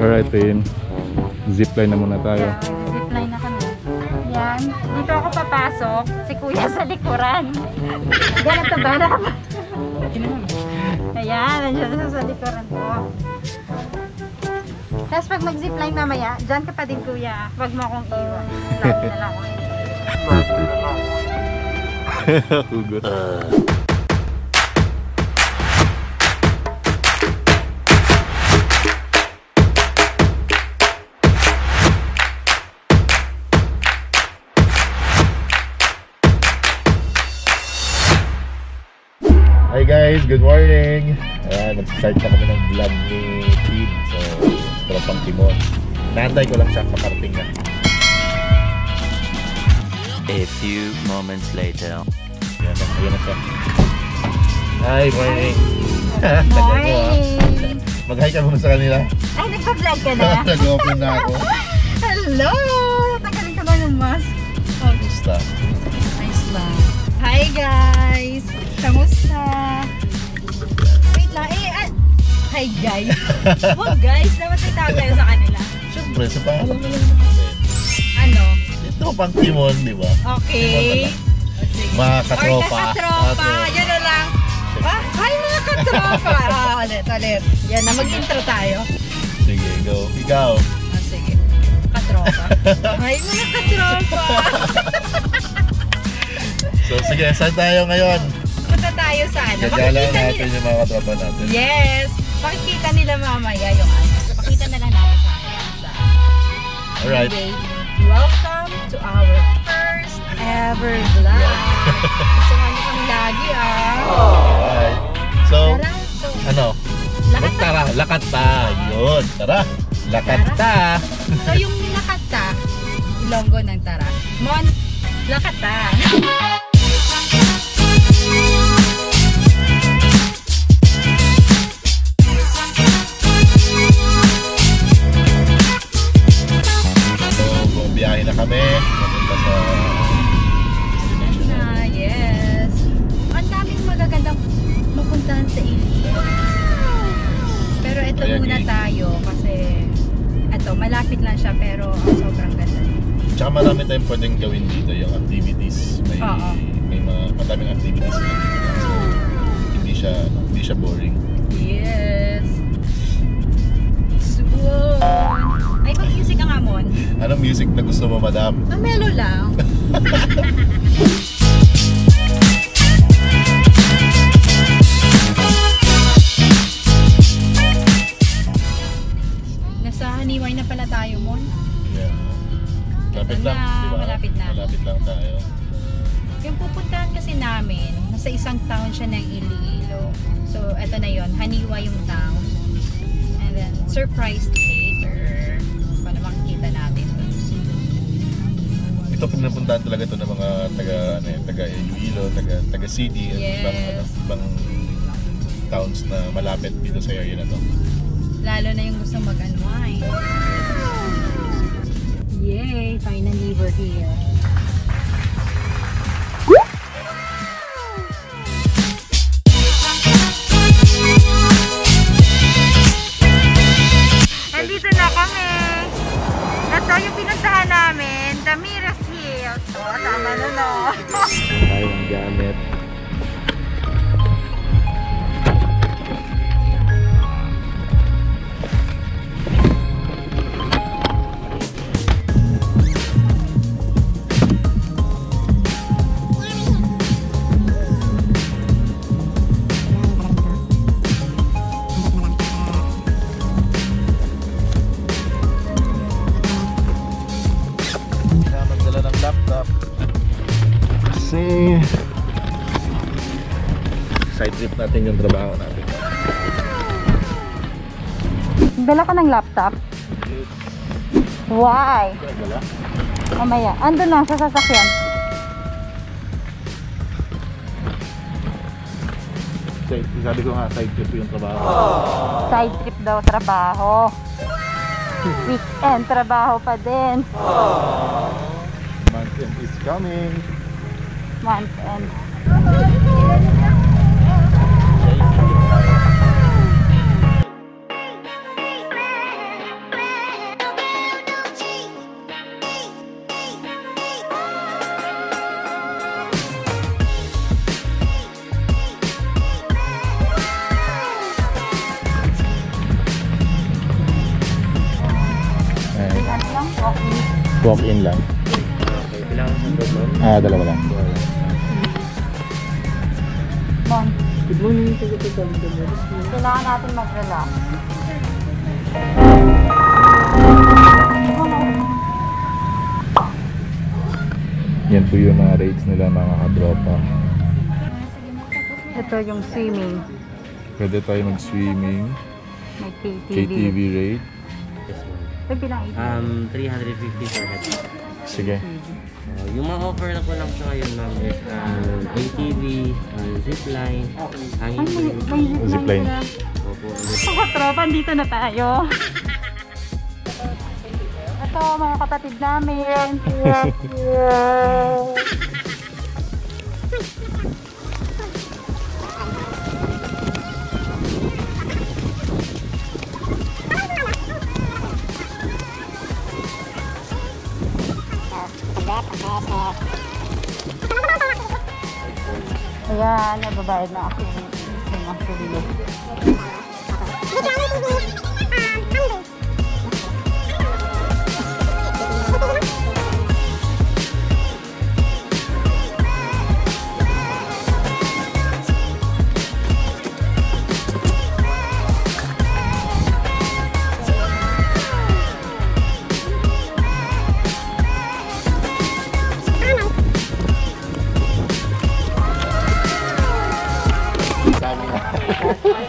Alright, Tin. Zipline na muna tayo. Yeah, zipline na kami. Yan. Dito ako papasok. Si Kuya sa likuran. Ganito ba? Ayan, nandiyan sa likuran ko. Tapos pag mag-zipline mamaya, dyan ka pa din, Kuya. Huwag mo akong iwan. Lagi na lang ako. Hugot. Hi guys, good morning! Ayan, nag-start na kami ng vlog ni Tin. So, Tropang Timon. Naantay ko lang siya, makarating na. A few moments later. Ayan na siya. Hi, morning! Tagal mo ha. Mag-hi ka muna sa kanila. Ay, nagpa-vlog ka na? Nag-open na ako. Hello! Tagalin ka na yung mask. Kamusta? Nice lang. Hi guys! Kamusta? Wait lang, hi guys! Oh guys, dapat may tawag tayo sa kanila. Siyempre, sa pangalan na lang natin. Ano? Tropang Timon, di ba? Okay. Mga katropa. Or katropa, yan na lang. Hi mga katropa! Ulit. Yan na, mag-intro tayo. Sige, go. Ikaw. Sige. Katropa. Hi mga katropa! So, sige, saan tayo ngayon? Punta tayo sa ano? Gagala natin yung mga katropa natin. Yes! Makikita nila mamaya yung ano. Pakita na lang natin sa kanila. Alright. Anyway, welcome to our first ever vlog. Sumali kami lagi Alright. So, Tara, ano? Lakat ta. Tara, lakat ta. Yun, tara. Lakat ta. So yung lakat ta, Ilonggo ng tara. Mon, lakat ta. So, biyahe na kami. Papunta sa destination na. Yes. Ang daming magagandang mapuntahan sa Iloilo. Pero ito I muna agree. tayo kasi ito, malapit lang siya pero sobrang ganda. Tsaka marami tayong pwedeng gawin dito, yung activities. Oo. May madaming activities na dito. So, hindi siya boring. Yes. Suwon. Ay, mag-music ka nga, Mon. Anong music na gusto mo, madam? Mamelo lang. Nasa Haniway na pala tayo, Mon. Yeah. Malapit Ito lang, na, di ba? malapit na. Malapit lang tayo. Yung pupuntahan kasi namin, nasa isang town siya ng Iloilo. So, eto na yon, Haniway yung town. And then, surprise later. Paano makikita natin to? Ito pinapuntahan talaga to ng mga taga Iloilo, taga city, at Yes. ibang towns na malapit dito sa area na to. Lalo na yung gusto mag-unwind. Yay! Finally, we're here. Nandito na kami. Ito yung pinuntahan namin, the Miras Hills. O, tama na no. Tayo ng gamit. Kaya magdala ng laptop. Kasi side trip natin yung trabaho natin. Dala ka ng laptop? Why? Dala? Mamaya. Ando na sa sasakyan. Sabi ko nga, side trip yung trabaho. Side trip daw trabaho. Weekend trabaho pa din. Month end is coming. Month end. Walk-in lang. Okay, kailangan sa doon. Dalawa lang. Bon, Good morning, Tagapagod. kailangan natin mag-relax. Yan po yung mga rates nila mga kadropa. Ito yung swimming. Pwede tayo mag-swimming. May KTV rate. Yes, ma'am. Ito bilang 350 per head. Sige. Yung mga offer na ko lang sa ngayon, ma'am, is ATV, zipline, hanging plane. Zipline. Opo. Mga tropa, dito na tayo. Ito, mga kapatid namin. Ayan, nababayad na ako. Ang sulit.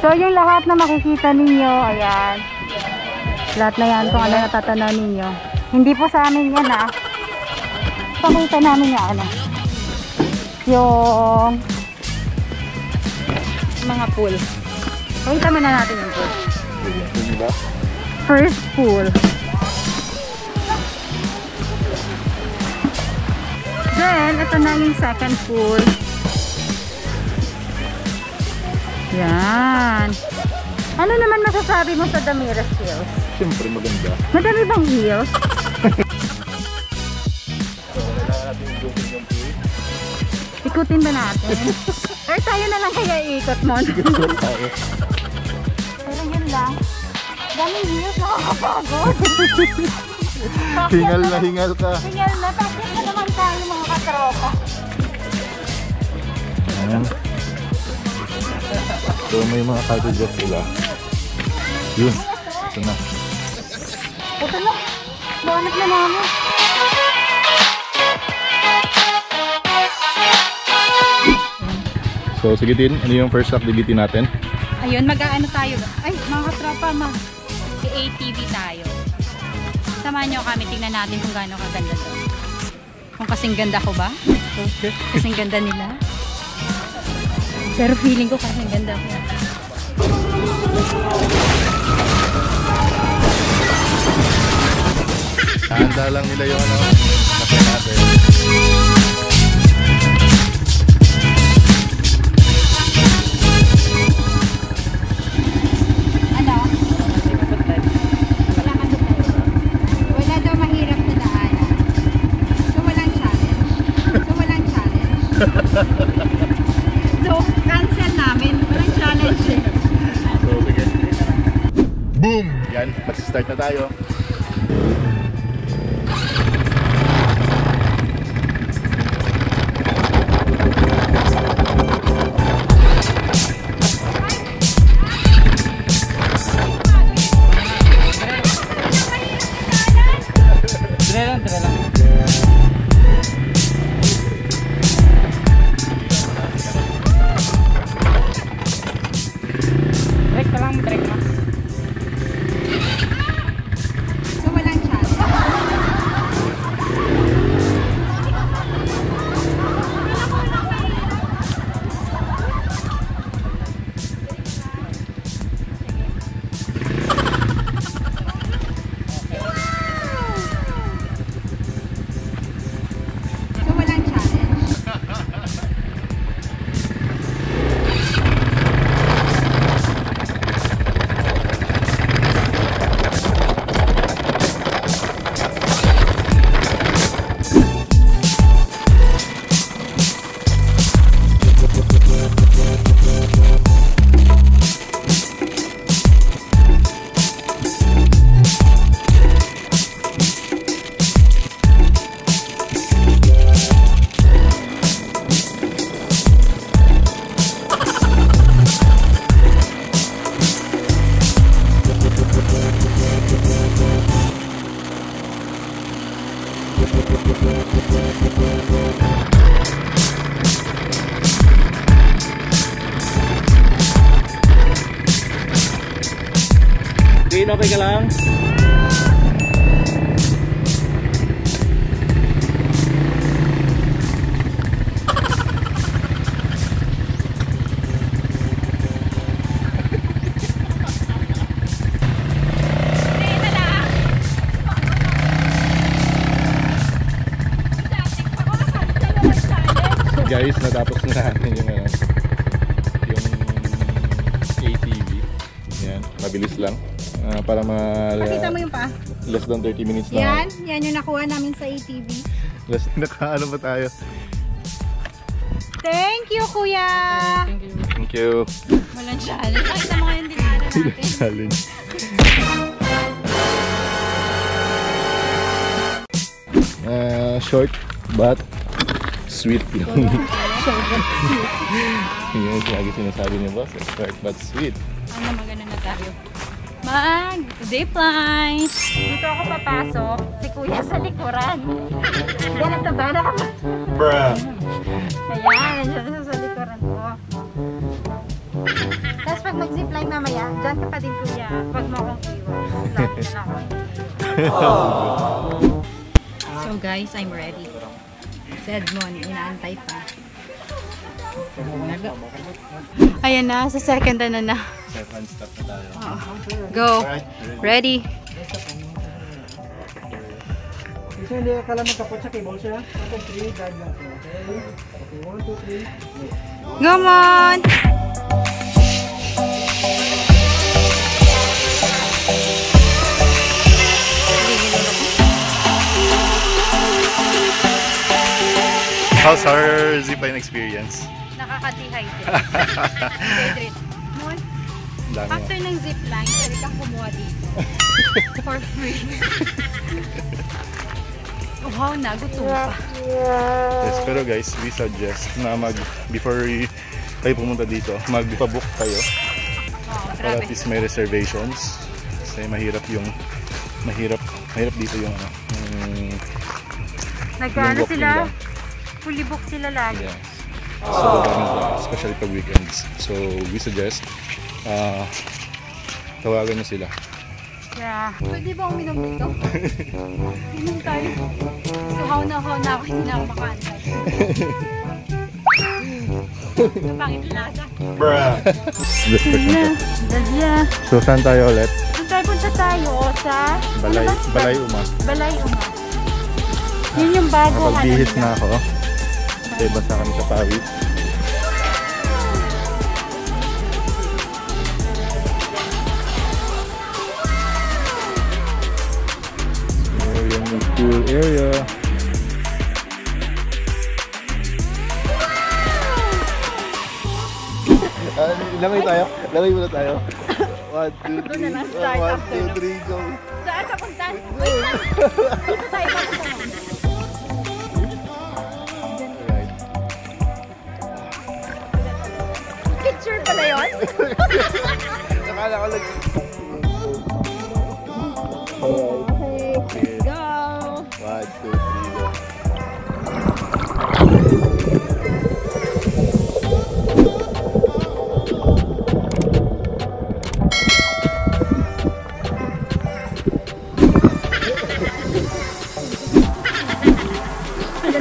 So yung lahat na makikita ninyo, ayan. Lahat na yan kung ano natatanaw ninyo. Hindi po sa amin yan ah. Pakita namin yan ano. Yung mga pool. Pakita mo na natin yung pool. First pool. Then, ito na yung second pool. Yan. Ano naman masasabi mo sa Damiras Hills? Siyempre maganda. Madami bang hills? Ikutin ba natin? Or tayo na lang kaya iikot mo? Pero yun lang. Daming hills, nakakapagod. Hingal na hingal ka. Hingal na, tapos na naman tayo mga katropa. Ayan. So may mga cottages sila. Yun. Ito na. Ito na. Banat na namin. So sige Tin, ano yung first activity natin? Ayun, mag-aano tayo. Ay, mga katropa, mag-ATV tayo. Samahan nyo kami, tingnan natin kung gaano kaganda to. Kung kasing ganda ko ba? Okay. Kasing ganda nila. Pero feeling ko kasing ganda ko. Handa lang nila yung ano. Kasi natin. Ano? Wala ka doon. Wala daw mahirap na daanan. So walang challenge. So cancel namin. Walang challenge eh. So, sige. Boom! Yan, mag-start na tayo. So walang challenge. Din, okay ka lang? Guys, natapos na natin yung ATV. Yan, mabilis lang. Para Pakita mo yung pa. less than 30 minutes na. Yan yung nakuha namin sa ATV. Less nakaano pa tayo. Thank you, kuya! Thank you. Walang challenge. Pakita mo yung dinaanan natin. Challenge. Short but sweet yung yun lagi sinasabi ni boss, short but sweet. Ano, magano na tayo? Mag-zipline! Dito ako papasok, si kuya sa likuran. Yan ang taba na ako. Bruh! Ayan, nandiyan sa likuran ko. Tapos pag mag-zipline mamaya, dyan ka pa din kuya. Pag mo akong iwan, lagi na lang ako. So guys, I'm ready. Si Edmond, inaantay pa. Ayan na, sa second na. Second stop na tayo. Go. Ready. Kasi hindi ka lang magkapot sa cable siya. Okay, 3, dive lang po. Okay, 1, 2, 3. Come on! How's our zipline experience? Nakaka-dehydrate. Dami After ng zipline, pwede kang kumuha dito. For free. Wow, nagutom pa. Yes, pero guys, we suggest na before tayo pumunta dito, magpa-book kayo. Wow, Para grabe. at least may reservations. Kasi mahirap dito yung Nagkano walking sila? lang. Fully booked sila lagi. Yes. So, especially pag weekends. So, we suggest tawagan nyo sila. Yeah. Pwede ba uminom dito? Inom tayo. So, how na ako, hindi na ako makaantay. Pangit lasa. Bruh! Dadya. So, saan tayo ulit? Punta tayo sa Balay Uma. Balay Uma. Yun yung bago. Napagbihis na ako. Kasi basta kami sa pawis. So, yan yung pool area. Lamay tayo? Lamay muna tayo. 1, 2, 3. 1, 2, 3, go. Saan ka punta? Wait lang. Dito tayo papunta. Picture pala yun? Nakala ko lang. Okay, go! 1, 2, 3, go.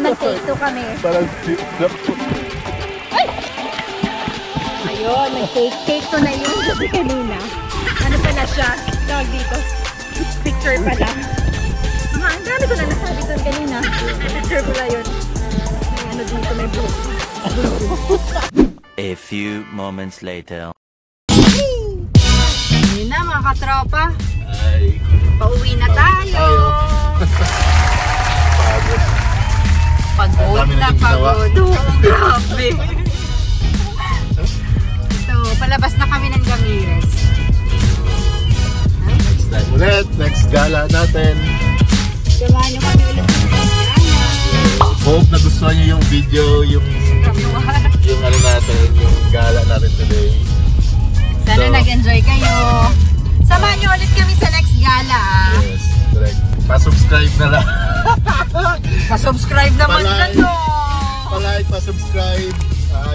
Nag-take 2 kami. Parang Ayun, nag-take 2 na yun kasi kanina. Ano pala siya? Tawag dito. Picture pala. Ang dami ko na nasabi doon kanina. Picture pala yun. May ano dito, may book. A few moments later. Yun na mga katropa. Pauwi na tayo. Pagod na pagod. Grabe. Ito, palabas na kami ng Gamires. next time ulit. Next gala natin. Samahan nyo kami ulit sa gala. Hope nagustuhan nyo yung video, yung ano natin, yung gala natin today. Sana nag-enjoy kayo. Samahan nyo ulit kami sa next gala. Yes, correct. Pa-subscribe na lang. Pa-subscribe naman Palike. dyan, no? Pa-like, pa-subscribe.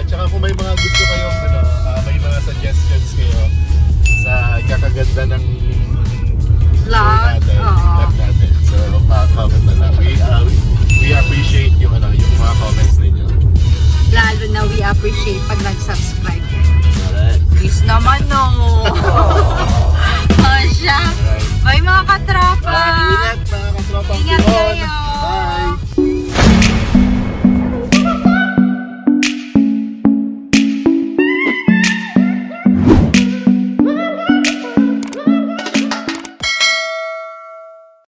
Tsaka kung may mga gusto kayong may mga suggestions kayo sa kakaganda ng Vlog. vlog natin. So, comment na lang. We appreciate yung mga comments ninyo. Lalo na we appreciate pag nag-subscribe. Alright. Please naman, no? Oh, siya. Alright. Bye mga katra!